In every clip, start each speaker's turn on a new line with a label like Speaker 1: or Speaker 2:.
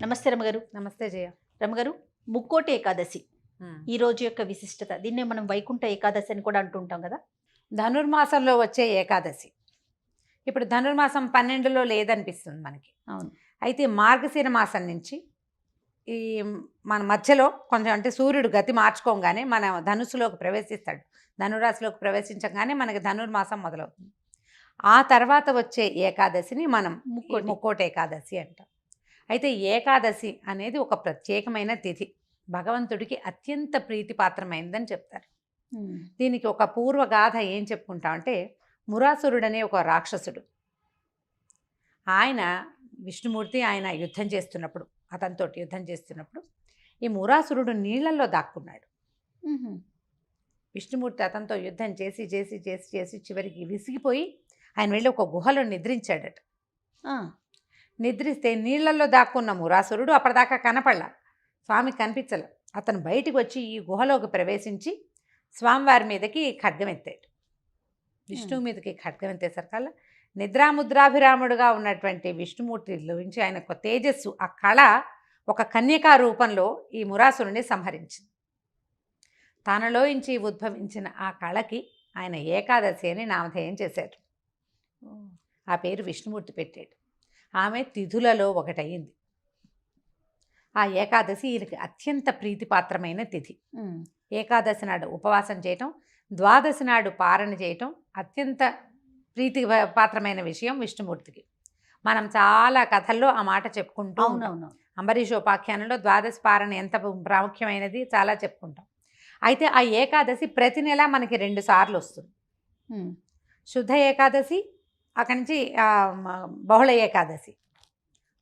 Speaker 1: నమస్తే రమగారు.
Speaker 2: నమస్తే జయ.
Speaker 1: రమగారు, ముక్కోటి ఏకాదశి ఈ రోజు యొక్క విశిష్టత. దీన్నే మనం వైకుంఠ ఏకాదశి అని కూడా అంటుంటాం కదా.
Speaker 2: ధనుర్మాసంలో వచ్చే ఏకాదశి. ఇప్పుడు ధనుర్మాసం 12లో లేదనిపిస్తుంది మనకి.
Speaker 1: అవును.
Speaker 2: అయితే మార్గశిర మాసం నుంచి ఈ మన మధ్యలో కొంచెం అంటే సూర్యుడు గతి మార్చుకోగానే మన ధనుసులోకి ప్రవేశిస్తాడు. ధనురాశిలోకి ప్రవేశించగానే మనకి ధనుర్మాసం మొదలవుతుంది. ఆ తర్వాత వచ్చే ఏకాదశిని మనం ముక్కోటి ఏకాదశి అంటాం. అయితే ఏకాదశి అనేది ఒక ప్రత్యేకమైన తిథి, భగవంతుడికి అత్యంత ప్రీతిపాత్రమైనదని చెప్తారు. దీనికి ఒక పూర్వగాథ ఏం చెప్పుకుంటామంటే, మురాసురుడనే ఒక రాక్షసుడు, ఆయన విష్ణుమూర్తి ఆయన యుద్ధం చేస్తున్నప్పుడు, అతనితోటి యుద్ధం చేస్తున్నప్పుడు ఈ మురాసురుడు నీళ్లలో దాక్కున్నాడు. విష్ణుమూర్తి అతనితో యుద్ధం చేసి చేసి చేసి చేసి చివరికి విసిగిపోయి ఆయన వెళ్ళి ఒక గుహలో నిద్రించాడట. నిద్రిస్తే నీళ్లలో దాక్కున్న మురాసురుడు అప్పటిదాకా కనపడలా, స్వామి కనిపించలే. అతను బయటికి వచ్చి ఈ గుహలోకి ప్రవేశించి స్వామివారి మీదకి ఖడ్గం ఎత్తాడు. విష్ణువు మీదకి ఖడ్గం ఎత్తేసరికల్లా నిద్రాముద్రాభిరాముడుగా ఉన్నటువంటి విష్ణుమూర్తిలోంచి ఆయన ఒక తేజస్సు, ఆ కళ ఒక కన్యకా రూపంలో ఈ మురాసురుని సంహరించింది. తనలోంచి ఉద్భవించిన ఆ కళకి ఆయన ఏకాదశి అని నామధేయం చేశారు. ఆ పేరు విష్ణుమూర్తి పెట్టాడు. ఆమె తిథులలో ఒకటయింది. ఆ ఏకాదశి ఈయనకి అత్యంత ప్రీతిపాత్రమైన తిథి. ఏకాదశి నాడు ఉపవాసం చేయటం, ద్వాదశి నాడు పారణ చేయటం అత్యంత ప్రీతి పాత్రమైన విషయం విష్ణుమూర్తికి. మనం చాలా కథల్లో ఆ మాట చెప్పుకుంటూ ఉంటాం. అంబరీషోపాఖ్యానంలో ద్వాదశి పారణ ఎంత ప్రాముఖ్యమైనది చాలా చెప్పుకుంటాం. అయితే ఆ ఏకాదశి ప్రతి నెల మనకి 2 సార్లు వస్తుంది. శుద్ధ ఏకాదశి, అక్కడి నుంచి బహుళ ఏకాదశి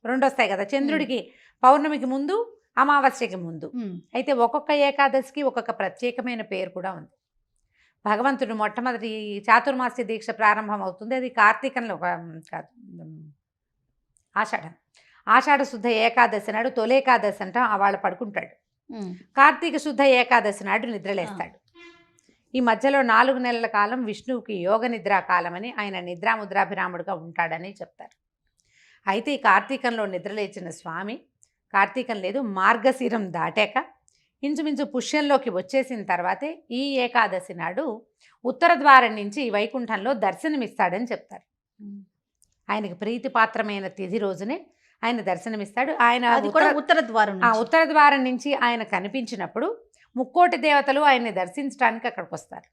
Speaker 2: 2 వస్తాయి కదా. చంద్రుడికి పౌర్ణమికి ముందు, అమావాస్యకి ముందు. అయితే ఒక్కొక్క ఏకాదశికి ఒక్కొక్క ప్రత్యేకమైన పేరు కూడా ఉంది. భగవంతుడు మొట్టమొదటి చాతుర్మాస్య దీక్ష ప్రారంభం అవుతుంది. అది కార్తీకంలో ఆషాఢ శుద్ధ ఏకాదశి నాడు తొలేకాదశి అంటాం, వాళ్ళు పడుకుంటాడు. కార్తీక శుద్ధ ఏకాదశి నాడు నిద్రలేస్తాడు. ఈ మధ్యలో 4 నెలల కాలం విష్ణువుకి యోగ నిద్రా కాలం అని, ఆయన నిద్రాముద్రాభిరాముడుగా ఉంటాడని చెప్తారు. అయితే ఈ కార్తీకంలో నిద్రలేచిన స్వామి, కార్తీకం లేదు మార్గశిరం దాటాక ఇంచుమించు పుష్యంలోకి వచ్చేసిన తర్వాతే ఈ ఏకాదశి నాడు ఉత్తర ద్వారం నుంచి వైకుంఠంలో దర్శనమిస్తాడని చెప్తారు. ఆయనకి ప్రీతిపాత్రమైన తిథి రోజునే ఆయన దర్శనమిస్తాడు. ఆయన ఉత్తర ద్వారం నుంచి ఆయన కనిపించినప్పుడు ముక్కోటి దేవతలు ఆయన్ని దర్శించడానికి అక్కడికి వస్తారు.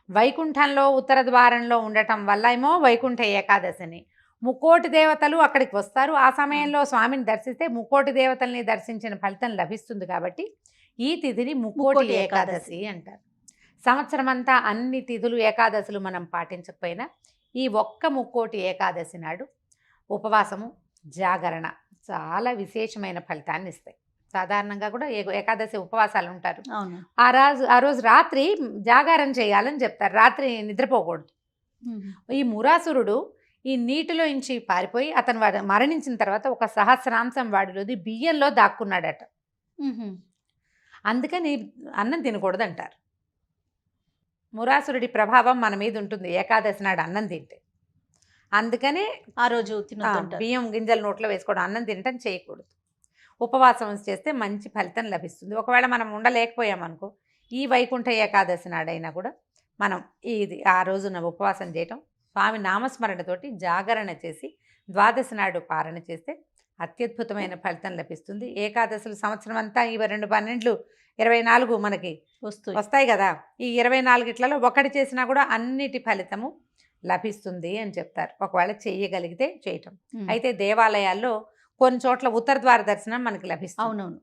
Speaker 2: వైకుంఠంలో ఉత్తర ద్వారంలో ఉండటం వల్ల ఏమో వైకుంఠ ఏకాదశిని, ముక్కోటి దేవతలు అక్కడికి వస్తారు. ఆ సమయంలో స్వామిని దర్శిస్తే ముక్కోటి దేవతల్ని దర్శించిన ఫలితం లభిస్తుంది. కాబట్టి ఈ తిథిని ముక్కోటి ఏకాదశి అంటారు. సంవత్సరం అంతా అన్ని తిథులు ఏకాదశులు మనం పాటించకపోయినా ఈ ఒక్క ముక్కోటి ఏకాదశి నాడు ఉపవాసము, జాగరణ చాలా విశేషమైన ఫలితాన్ని ఇస్తాయి. సాధారణంగా కూడా ఏకాదశి ఉపవాసాలు ఉంటారు. ఆ రోజు రాత్రి జాగారం చేయాలని చెప్తారు. రాత్రి నిద్రపోకూడదు. ఈ మురాసురుడు ఈ నీటిలో నుంచి పారిపోయి అతను మరణించిన తర్వాత ఒక సహస్రాంశం వాడిలోది బియ్యంలో దాక్కున్నాడట. అందుకని అన్నం తినకూడదు అంటారు. మురాసురుడి ప్రభావం మన మీద ఉంటుంది ఏకాదశి నాడు అన్నం తింటే. అందుకనే ఆ రోజు బియ్యం గింజలు నోట్లో వేసుకోవడం, అన్నం తినటం చేయకూడదు. ఉపవాసం చేస్తే మంచి ఫలితం లభిస్తుంది. ఒకవేళ మనం ఉండలేకపోయామనుకో, ఈ వైకుంఠ ఏకాదశి నాడైనా కూడా మనం ఆ రోజున ఉపవాసం చేయటం, స్వామి నామస్మరణతోటి జాగరణ చేసి ద్వాదశి నాడు పారణ చేస్తే అత్యద్భుతమైన ఫలితం లభిస్తుంది. ఏకాదశులు సంవత్సరం అంతా ఈ 2 12 24 మనకి వస్తాయి కదా. ఈ 24 ఒకటి చేసినా కూడా అన్నిటి ఫలితము లభిస్తుంది అని చెప్తారు, ఒకవేళ చేయగలిగితే చేయటం. అయితే దేవాలయాల్లో కొన్ని చోట్ల ఉత్తర ద్వార దర్శనం మనకి లభిస్తుంది.
Speaker 1: అవునవును.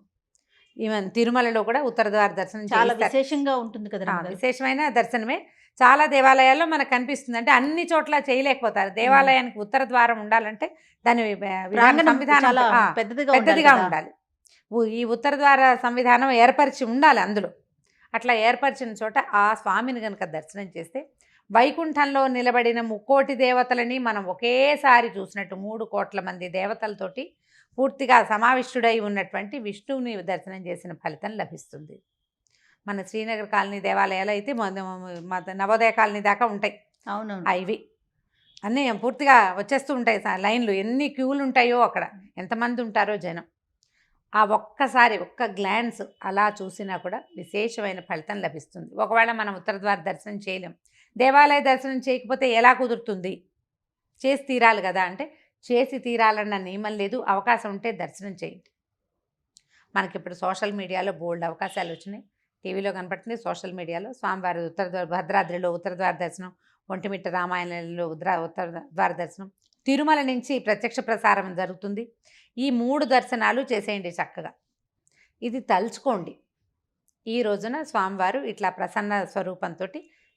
Speaker 2: ఈవెన్ తిరుమలలో కూడా ఉత్తర ద్వార దర్శనం
Speaker 1: చాలా విశేషంగా ఉంటుంది కదా.
Speaker 2: విశేషమైన దర్శనమే చాలా దేవాలయాల్లో మనకు కనిపిస్తుంది. అంటే అన్ని చోట్ల చేయలేకపోతారు. దేవాలయానికి ఉత్తర ద్వారం ఉండాలంటే దాని సంవిధానం పెద్దదిగా ఉండాలి. ఈ ఉత్తర ద్వార సంవిధానం ఏర్పరిచి ఉండాలి అందులో. అట్లా ఏర్పరిచిన చోట ఆ స్వామిని కనుక దర్శనం చేస్తే వైకుంఠంలో నిలబడిన ముక్కోటి దేవతలని మనం ఒకేసారి చూసినట్టు 3 కోట్ల మంది దేవతలతోటి పూర్తిగా సమావిష్టుడై ఉన్నటువంటి విష్ణువుని దర్శనం చేసిన ఫలితం లభిస్తుంది. మన శ్రీనగర్ కాలనీ దేవాలయాలు అయితే నవోదయ కాలనీ దాకా ఉంటాయి.
Speaker 1: అవునవును.
Speaker 2: ఇవి అన్నీ పూర్తిగా వచ్చేస్తూ ఉంటాయి లైన్లు. ఎన్ని క్యూలు ఉంటాయో అక్కడ, ఎంతమంది ఉంటారో జనం. ఆ ఒక్కసారి ఒక్క గ్లాన్స్ అలా చూసినా కూడా విశేషమైన ఫలితం లభిస్తుంది. ఒకవేళ మనం ఉత్తర ద్వార దర్శనం చేయలేం, దేవాలయ దర్శనం చేయకపోతే ఎలా కుదురుతుంది? చేసి తీరాలి కదా అంటే, చేసి తీరాలన్న నియమం లేదు. అవకాశం ఉంటే దర్శనం చేయండి. మనకి ఇప్పుడు సోషల్ మీడియాలో బోల్డ్ అవకాశాలు వచ్చినాయి. టీవీలో కనపడుతుంది, సోషల్ మీడియాలో స్వామివారి భద్రాద్రిలో ఉత్తర ద్వార దర్శనం, ఒంటిమిట్ట రామాయణంలో ఉత్తర ద్వార దర్శనం, తిరుమల నుంచి ప్రత్యక్ష ప్రసారం జరుగుతుంది. ఈ 3 దర్శనాలు చేసేయండి చక్కగా. ఇది తలుచుకోండి, ఈ రోజున స్వామివారు ఇట్లా ప్రసన్న స్వరూపంతో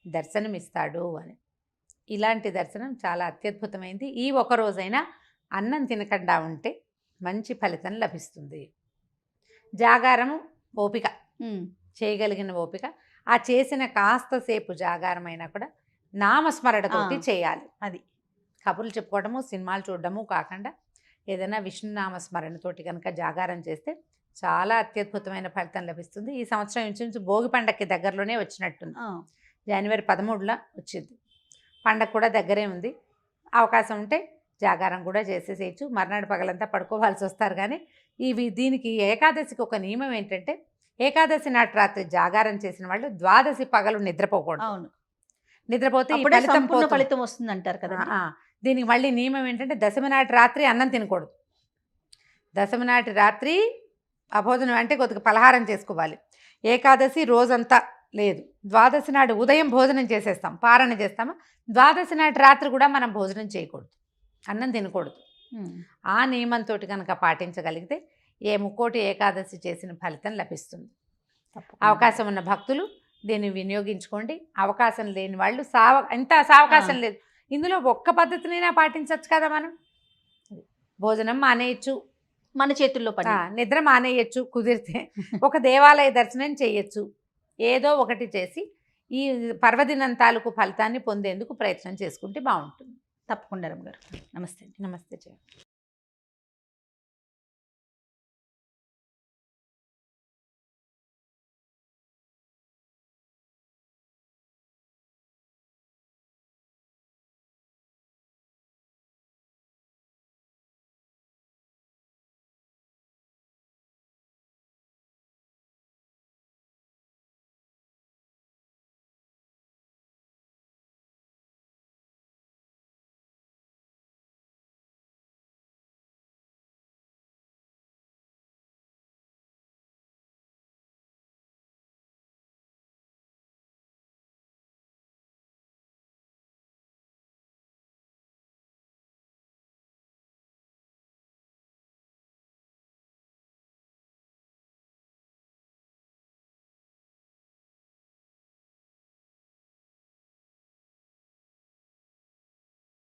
Speaker 2: దర్శనమిస్తాడు అని. ఇలాంటి దర్శనం చాలా అత్యద్భుతమైంది. ఈ ఒక రోజైనా అన్నం తినకుండా ఉంటే మంచి ఫలితం లభిస్తుంది. జాగారము ఓపిక, చేయగలిగిన ఓపిక. ఆ చేసిన కాస్తసేపు జాగారమైనా కూడా నామస్మరణతోటి చేయాలి. అది కబుర్లు చెప్పుకోవడము, సినిమాలు చూడడము కాకుండా ఏదైనా విష్ణునామస్మరణతోటి కనుక జాగారం చేస్తే చాలా అత్యద్భుతమైన ఫలితం లభిస్తుంది. ఈ సంవత్సరం ఇంచుమించు భోగి పండగకి దగ్గరలోనే వచ్చినట్టుంది. జనవరి 13న వచ్చింది. పండగ కూడా దగ్గరే ఉంది. అవకాశం ఉంటే జాగారం కూడా చేసేసేయచ్చు. మర్నాడు పగలంతా పడుకోవాల్సి వస్తారు. కానీ దీనికి ఏకాదశికి ఒక నియమం ఏంటంటే, ఏకాదశి నాటి రాత్రి జాగారం చేసిన వాళ్ళు ద్వాదశి పగలు నిద్రపోకూడదు.
Speaker 1: అవును,
Speaker 2: నిద్రపోతే ఈ
Speaker 1: ఫలితం వస్తుంది అంటారు కదా.
Speaker 2: దీనికి మళ్ళీ నియమం ఏంటంటే, దశమి నాటి రాత్రి అన్నం తినకూడదు. దశమి నాటి రాత్రి అభోజనం అంటే కొద్దిగా పలహారం చేసుకోవాలి. ఏకాదశి రోజంతా లేదు. ద్వాదశి నాడు ఉదయం భోజనం చేసేస్తాం, పారణ చేస్తామా. ద్వాదశి నాటి రాత్రి కూడా మనం భోజనం చేయకూడదు, అన్నం తినకూడదు. ఆ నియమంతో కనుక పాటించగలిగితే ఏ ముక్కోటి ఏకాదశి చేసిన ఫలితం లభిస్తుంది. అవకాశం ఉన్న భక్తులు దీన్ని వినియోగించుకోండి. అవకాశం లేని వాళ్ళు ఇంత సావకాశం లేదు, ఇందులో ఒక్క పద్ధతినైనా పాటించవచ్చు కదా. మనం భోజనం మానేయచ్చు,
Speaker 1: మన చేతుల్లో పని.
Speaker 2: నిద్ర మానేయచ్చు కుదిరితే, ఒక దేవాలయ దర్శనం చేయొచ్చు. ఏదో ఒకటి చేసి ఈ పర్వదినం తాలూకు ఫలితాన్ని పొందేందుకు ప్రయత్నం చేసుకుంటే బాగుంటుంది.
Speaker 1: తప్పకుండా రమ్మ గారు. నమస్తే.
Speaker 2: నమస్తే.